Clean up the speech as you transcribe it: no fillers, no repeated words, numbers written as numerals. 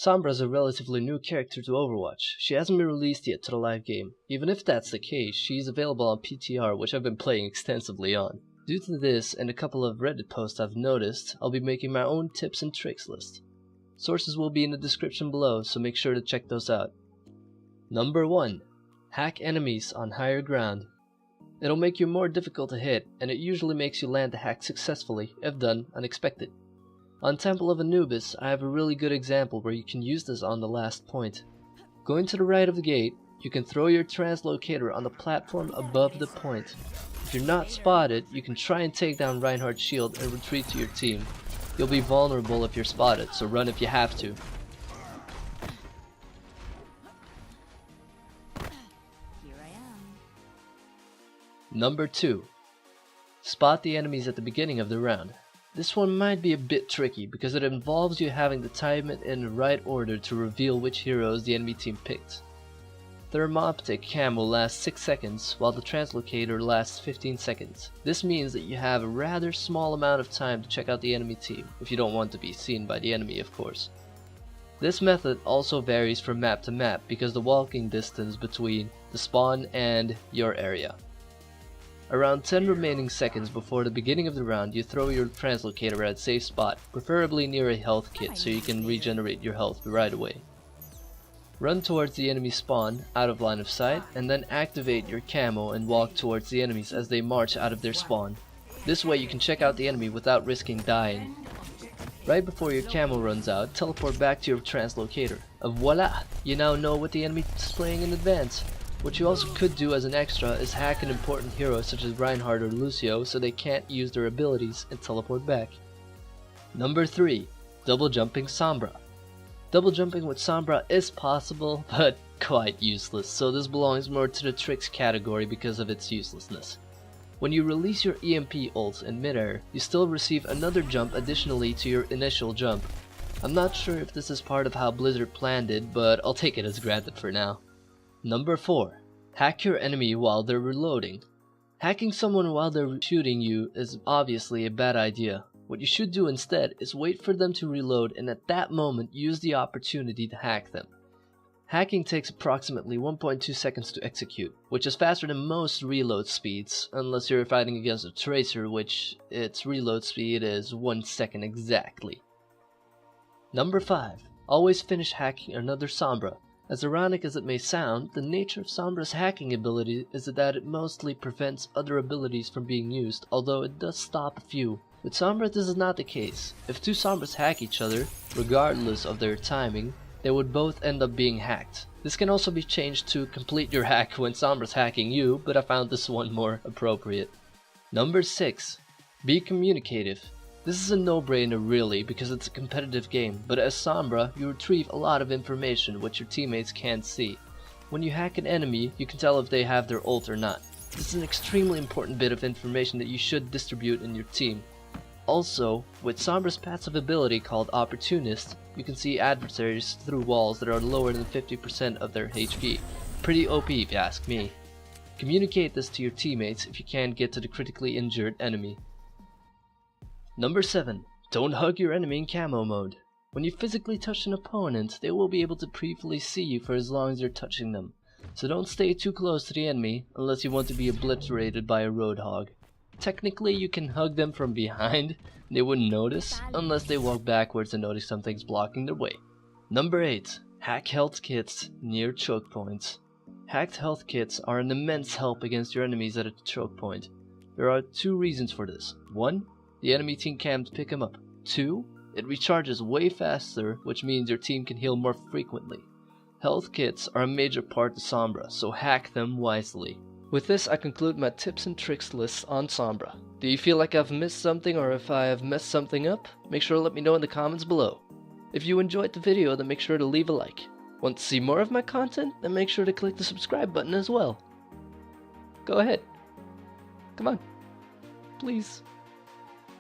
Sombra is a relatively new character to Overwatch. She hasn't been released yet to the live game. Even if that's the case, she's available on PTR, which I've been playing extensively on. Due to this and a couple of Reddit posts I've noticed, I'll be making my own tips and tricks list. Sources will be in the description below, so make sure to check those out. Number 1. Hack enemies on higher ground. It'll make you more difficult to hit, and it usually makes you land the hack successfully, if done unexpected. On Temple of Anubis, I have a really good example where you can use this on the last point. Going to the right of the gate, you can throw your translocator on the platform above the point. If you're not spotted, you can try and take down Reinhardt's shield and retreat to your team. You'll be vulnerable if you're spotted, so run if you have to. Here I am. Number 2. Spot the enemies at the beginning of the round. This one might be a bit tricky because it involves you having to time it in the right order to reveal which heroes the enemy team picked. Thermoptic camo lasts 6 seconds, while the translocator lasts 15 seconds. This means that you have a rather small amount of time to check out the enemy team, if you don't want to be seen by the enemy, of course. This method also varies from map to map because the walking distance between the spawn and your area. Around 10 remaining seconds before the beginning of the round, you throw your translocator at a safe spot, preferably near a health kit so you can regenerate your health right away. Run towards the enemy spawn, out of line of sight, and then activate your camo and walk towards the enemies as they march out of their spawn. This way you can check out the enemy without risking dying. Right before your camo runs out, teleport back to your translocator. Voila! You now know what the enemy is playing in advance. What you also could do as an extra is hack an important hero such as Reinhardt or Lucio so they can't use their abilities and teleport back. Number 3. Double jumping Sombra. Double jumping with Sombra is possible, but quite useless, so this belongs more to the tricks category because of its uselessness. When you release your EMP ult in midair, you still receive another jump additionally to your initial jump. I'm not sure if this is part of how Blizzard planned it, but I'll take it as granted for now. Number 4. Hack your enemy while they're reloading. Hacking someone while they're shooting you is obviously a bad idea. What you should do instead is wait for them to reload and at that moment use the opportunity to hack them. Hacking takes approximately 1.2 seconds to execute, which is faster than most reload speeds, unless you're fighting against a tracer, which its reload speed is 1 second exactly. Number 5. Always finish hacking another Sombra. As ironic as it may sound, the nature of Sombra's hacking ability is that it mostly prevents other abilities from being used, although it does stop a few. With Sombra this is not the case. If two Sombras hack each other, regardless of their timing, they would both end up being hacked. This can also be changed to complete your hack when Sombra's hacking you, but I found this one more appropriate. Number 6. Be communicative. This is a no-brainer really because it's a competitive game, but as Sombra you retrieve a lot of information which your teammates can't see. When you hack an enemy, you can tell if they have their ult or not. This is an extremely important bit of information that you should distribute in your team. Also, with Sombra's passive ability called Opportunist, you can see adversaries through walls that are lower than 50% of their HP. Pretty OP if you ask me. Communicate this to your teammates if you can't get to the critically injured enemy. Number 7. Don't hug your enemy in camo mode. When you physically touch an opponent, they will be able to briefly see you for as long as you're touching them. So don't stay too close to the enemy unless you want to be obliterated by a roadhog. Technically you can hug them from behind, they wouldn't notice, unless they walk backwards and notice something's blocking their way. Number 8. Hack health kits near choke points. Hacked health kits are an immense help against your enemies at a choke point. There are 2 reasons for this. 1. The enemy team can't pick them up. 2. It recharges way faster, which means your team can heal more frequently. Health kits are a major part of Sombra, so hack them wisely. With this I conclude my tips and tricks list on Sombra. Do you feel like I've missed something or if I have messed something up? Make sure to let me know in the comments below. If you enjoyed the video then make sure to leave a like. Want to see more of my content? Then make sure to click the subscribe button as well. Go ahead. Come on. Please.